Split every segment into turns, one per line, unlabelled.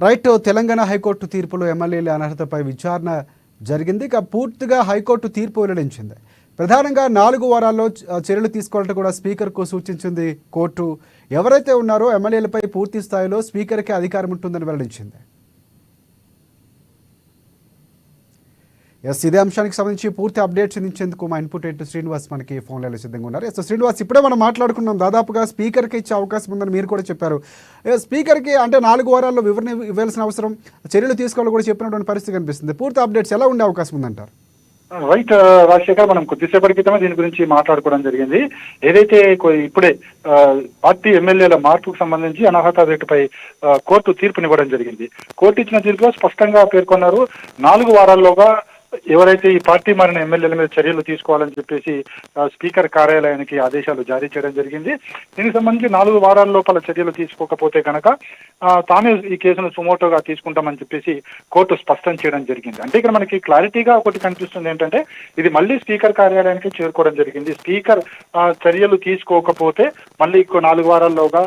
Right. Telangana high court తీర్పులో ఎమ్మెల్యేల అనర్హతపై విచారణ జరిగింది. ఇక పూర్తిగా హైకోర్టు తీర్పు వెల్లడించింది. ప్రధానంగా 4 వారాల్లో చర్యలు తీసుకోవాలంటే కూడా స్పీకర్కు సూచించింది కోర్టు. ఎవరైతే ఉన్నారో ఎమ్మెల్యేలపై పూర్తి స్థాయిలో స్పీకర్కే అధికారం ఉంటుందని వెల్లడించింది. ఇదే అంశానికి సంబంధించి పూర్తి అప్డేట్స్ అందించేందుకు మా ఇన్పుట్ ఎడిటర్ శ్రీనివాస్ మనకి ఫోన్ లైన్లో సిద్ధంగా ఉన్నారు. శ్రీనివాస్, ఇప్పుడే మనం మాట్లాడుకున్నాం, దాదాపుగా స్పీకర్కి ఇచ్చే అవకాశం ఉందని మీరు కూడా చెప్పారు. స్పీకర్కి అంటే 4 వారాల్లో వివరణ ఇవ్వాల్సిన అవసరం, చర్యలు తీసుకోవాలని కూడా చెప్పినటువంటి పరిస్థితి కనిపిస్తుంది. పూర్తి అప్డేట్స్ ఎలా ఉండే అవకాశం ఉందంటారు?
రైట్ రాజశేఖర్, మనం కొద్దిసేపటి క్రితమే దీని గురించి మాట్లాడుకోవడం జరిగింది. ఏదైతే ఇప్పుడే పార్టీ ఎమ్మెల్యేల మార్పుకు సంబంధించి అనర్హత రేటుపై కోర్టు తీర్పునివ్వడం జరిగింది. కోర్టు ఇచ్చిన తీర్పులో స్పష్టంగా పేర్కొన్నారు, 4 వారాల్లోగా ఎవరైతే ఈ పార్టీ మారిన ఎమ్మెల్యేల మీద చర్యలు తీసుకోవాలని చెప్పేసి స్పీకర్ కార్యాలయానికి ఆదేశాలు జారీ చేయడం జరిగింది. దీనికి సంబంధించి 4 వారాల లోపల చర్యలు తీసుకోకపోతే కనుక తామే ఈ కేసును సుమోటోగా తీసుకుంటామని చెప్పేసి కోర్టు స్పష్టం చేయడం జరిగింది. అంటే ఇక్కడ మనకి క్లారిటీగా ఒకటి కనిపిస్తుంది ఏంటంటే, ఇది మళ్ళీ స్పీకర్ కార్యాలయానికి చేరుకోవడం జరిగింది. స్పీకర్ చర్యలు తీసుకోకపోతే మళ్ళీ 4 వారాల్లోగా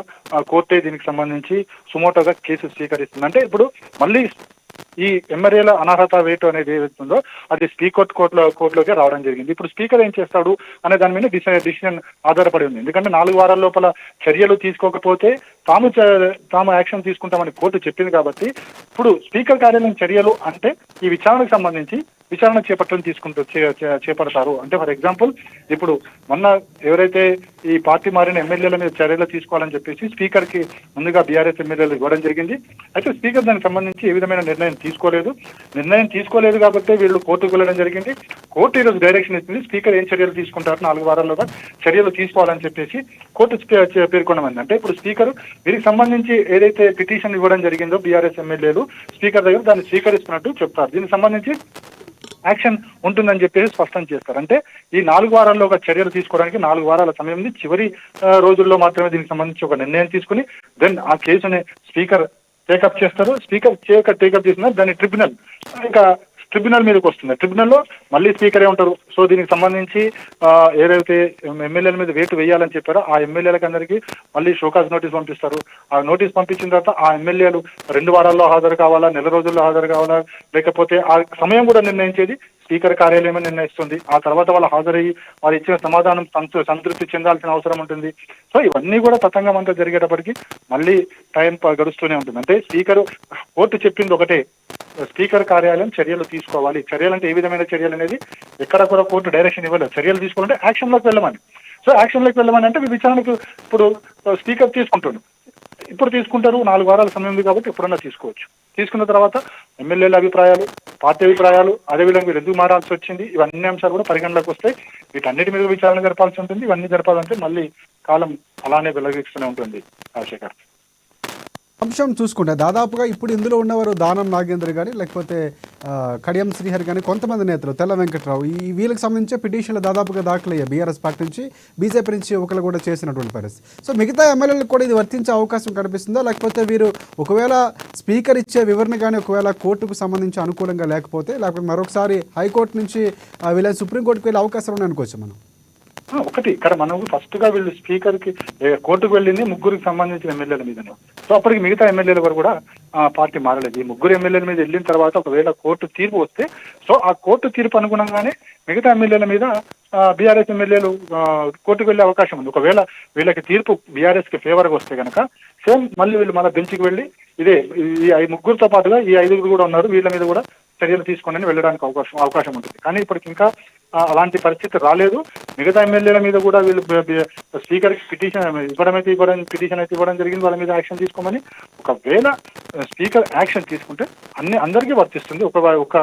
కోర్టే దీనికి సంబంధించి సుమోటోగా కేసు స్వీకరిస్తుంది. అంటే ఇప్పుడు మళ్ళీ ఈ ఎమ్మెల్యేల అనర్హత వేటు అనేది ఏదైతుందో అది స్పీకర్ కోర్టులోకి రావడం జరిగింది. ఇప్పుడు స్పీకర్ ఏం చేస్తాడు అనే దాని మీద డిసిషన్ ఆధారపడి ఉంది. ఎందుకంటే 4 వారాల లోపల చర్యలు తీసుకోకపోతే తాము యాక్షన్ తీసుకుంటామని కోర్టు చెప్పింది. కాబట్టి ఇప్పుడు స్పీకర్ కార్యాలయం చర్యలు అంటే ఈ విచారణకు సంబంధించి విచారణ చేపడతారు. అంటే ఫర్ ఎగ్జాంపుల్, ఇప్పుడు మొన్న ఎవరైతే ఈ పార్టీ మారిన ఎమ్మెల్యేల మీద చర్యలు తీసుకోవాలని చెప్పేసి స్పీకర్ కి ముందుగా బీఆర్ఎస్ ఎమ్మెల్యేలు ఇవ్వడం జరిగింది. అయితే స్పీకర్ దానికి సంబంధించి ఏ విధమైన నిర్ణయం తీసుకోలేదు కాబట్టి వీళ్ళు కోర్టుకు వెళ్ళడం జరిగింది. కోర్టు ఈరోజు డైరెక్షన్ ఇచ్చింది, స్పీకర్ ఏం చర్యలు తీసుకుంటారు 4 వారాల్లోగా చర్యలు తీసుకోవాలని చెప్పేసి కోర్టు పేర్కొనమంది. అంటే ఇప్పుడు స్పీకర్ వీరికి సంబంధించి ఏదైతే పిటిషన్ ఇవ్వడం జరిగిందో బీఆర్ఎస్ ఎమ్మెల్యేలు స్పీకర్ దగ్గర దాన్ని స్వీకరిస్తున్నట్టు చెప్తారు. దీనికి సంబంధించి యాక్షన్ ఉంటుందని చెప్పేసి స్పష్టం చేస్తారు. అంటే ఈ 4 వారాల్లోగా చర్యలు తీసుకోవడానికి 4 వారాల సమయం ఉంది. చివరి రోజుల్లో మాత్రమే దీనికి సంబంధించి ఒక నిర్ణయం తీసుకుని దెన్ ఆ కేసుని స్పీకర్ టేకప్ చేస్తారు. స్పీకర్ టేకప్ చేసిన దాన్ని ట్రిబ్యునల్ మీదకి వస్తుంది. ట్రిబ్యునల్లో మళ్ళీ స్పీకరే ఉంటారు. సో దీనికి సంబంధించి ఏదైతే ఎమ్మెల్యేల మీద వేటు వేయాలని చెప్పారో ఆ ఎమ్మెల్యేలకు అందరికీ మళ్ళీ షోకాజ్ నోటీస్ పంపిస్తారు. ఆ నోటీస్ పంపించిన తర్వాత ఆ ఎమ్మెల్యేలు 2 వారాల్లో హాజరు కావాలా, నెల రోజుల్లో హాజరు కావాలా, లేకపోతే ఆ సమయం కూడా నిర్ణయించేది స్పీకర్ కార్యాలయమే నిర్ణయిస్తుంది. ఆ తర్వాత వాళ్ళు హాజరయ్యి వారు ఇచ్చిన సమాధానం సంతృప్తి చెందాల్సిన అవసరం ఉంటుంది. సో ఇవన్నీ కూడా తతంగం అంతా జరిగేటప్పటికి మళ్ళీ టైం గడుస్తూనే ఉంటుంది. అంటే కోర్టు చెప్పింది ఒకటే, స్పీకర్ కార్యాలయం చర్యలు తీసుకోవాలి. చర్యలు అంటే ఏ విధమైన చర్యలు అనేది ఎక్కడ కూడా కోర్టు డైరెక్షన్ ఇవ్వలేదు. చర్యలు తీసుకోవాలంటే యాక్షన్లోకి వెళ్ళమని. సో యాక్షన్లోకి వెళ్ళమని అంటే విచారణకు ఇప్పుడు స్పీకర్ ఇప్పుడు తీసుకుంటారు. 4 వారాల సమయం ఉంది కాబట్టి ఎప్పుడన్నా తీసుకోవచ్చు. తీసుకున్న తర్వాత ఎమ్మెల్యేల అభిప్రాయాలు, పార్టీ అభిప్రాయాలు, అదేవిధంగా మీరు ఎందుకు మారాల్సి వచ్చింది, ఇవన్నీ అంశాలు కూడా పరిగణలోకి వస్తాయి. వీటన్నిటి మీద విచారణ జరపాల్సి ఉంటుంది. ఇవన్నీ జరపాలంటే మళ్ళీ కాలం అలానే వెల్లగిస్తూనే ఉంటుంది. రాజశేఖర్,
అంశం చూసుకుంటే దాదాపుగా ఇప్పుడు ఇందులో ఉన్నవారు దానం నాగేంద్ర కానీ లేకపోతే కడియం శ్రీహరి కానీ కొంతమంది నేతలు, తెల్ల వెంకట్రావు, ఈ వీళ్ళకి సంబంధించి పిటిషన్లు దాదాపుగా దాఖలయ్యాయి. బీఆర్ఎస్ పార్టీ నుంచి, బీజేపీ నుంచి ఒకరు కూడా చేసినటువంటి పరిస్థితి. సో మిగతా ఎమ్మెల్యేలకు కూడా ఇది వర్తించే అవకాశం కనిపిస్తుందా? లేకపోతే వీరు ఒకవేళ స్పీకర్ ఇచ్చే వివరణ కానీ ఒకవేళ కోర్టుకు సంబంధించి అనుకూలంగా లేకపోతే మరొకసారి హైకోర్టు నుంచి వీళ్ళ సుప్రీంకోర్టుకు వెళ్ళే అవకాశం ఉన్నాయి అనుకోవచ్చు మనం?
ఒకటి ఇక్కడ మనం ఫస్ట్ గా వీళ్ళు స్పీకర్ కి కోర్టుకు వెళ్ళింది 3కి సంబంధించిన ఎమ్మెల్యేల మీదనే. సో అప్పటికి మిగతా ఎమ్మెల్యేలు కూడా పార్టీ మారలేదు. ఈ 3 ఎమ్మెల్యేల మీద వెళ్ళిన తర్వాత ఒకవేళ కోర్టు తీర్పు వస్తే, సో ఆ కోర్టు తీర్పు అనుగుణంగానే మిగతా ఎమ్మెల్యేల మీద బీఆర్ఎస్ ఎమ్మెల్యేలు కోర్టుకు వెళ్ళే అవకాశం ఉంది. ఒకవేళ వీళ్ళకి తీర్పు బీఆర్ఎస్ కి ఫేవర్ గా వస్తే కనుక సేమ్ మళ్ళీ వీళ్ళు మళ్ళీ బెంచ్కి వెళ్ళి ఈ 3తో పాటుగా ఈ 5 కూడా ఉన్నారు, వీళ్ళ మీద కూడా చర్యలు తీసుకొని వెళ్ళడానికి అవకాశం ఉంటుంది. కానీ ఇప్పటికి ఇంకా అలాంటి పరిస్థితి రాలేదు. మిగతా ఎమ్మెల్యేల మీద కూడా వీళ్ళు స్పీకర్ కి పిటిషన్ ఇవ్వడం జరిగింది. వాళ్ళ మీద యాక్షన్ తీసుకోమని. ఒకవేళ స్పీకర్ యాక్షన్ తీసుకుంటే అందరికీ వర్తిస్తుంది. ఒక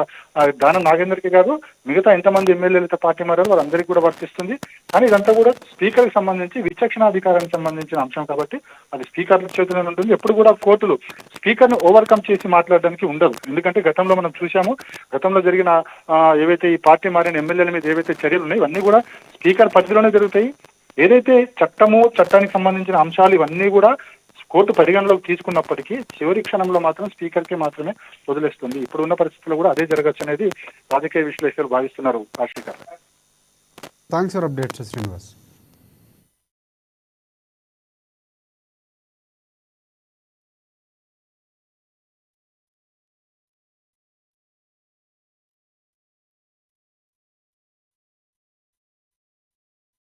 దానం నాగేందర్కి కాదు, మిగతా ఎంతమంది ఎమ్మెల్యేలతో పార్టీ మారారు వాళ్ళందరికీ కూడా వర్తిస్తుంది. కానీ ఇదంతా కూడా స్పీకర్ కి సంబంధించి విచక్షణాధికారానికి సంబంధించిన అంశం కాబట్టి అది స్పీకర్ చేతిలోనే ఉంటుంది. ఎప్పుడు కూడా కోర్టులు స్పీకర్ ను ఓవర్కమ్ చేసి మాట్లాడడానికి ఉండదు. ఎందుకంటే గతంలో మనం చూసాము, గతంలో జరిగిన ఏవైతే ఈ పార్టీ మారిన ఎమ్మెల్యేల మీద ఏవైతే చర్యలు ఉన్నాయో ఇవన్నీ కూడా స్పీకర్ పరిధిలోనే జరుగుతాయి. ఏదైతే చట్టానికి సంబంధించిన అంశాలు ఇవన్నీ కూడా కోర్టు పరిగణలోకి తీసుకున్నప్పటికీ చివరి క్షణంలో మాత్రం స్పీకర్ కి మాత్రమే వదిలేస్తుంది. ఇప్పుడున్న పరిస్థితుల్లో కూడా అదే జరగచ్చు అనేది రాజకీయ విశ్లేషకులు భావిస్తున్నారు. Rajasekhar,
thanks for updates Srinivas.